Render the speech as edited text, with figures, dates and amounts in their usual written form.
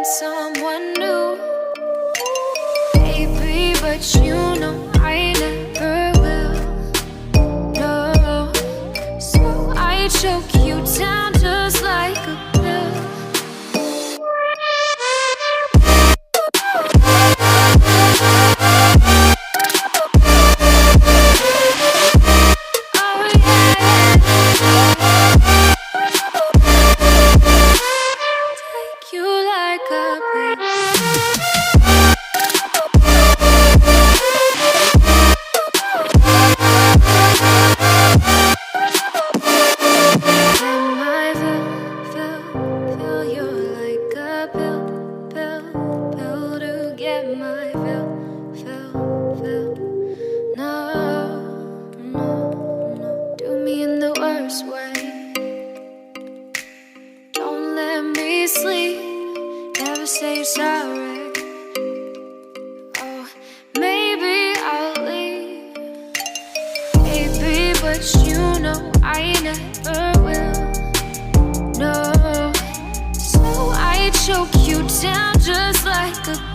someone new, baby, but you know I never will. No, so I choke you down just like a pill. Sleep, never say sorry. Oh, maybe I'll leave, baby, but you know I never will. No, so I choke you down just like a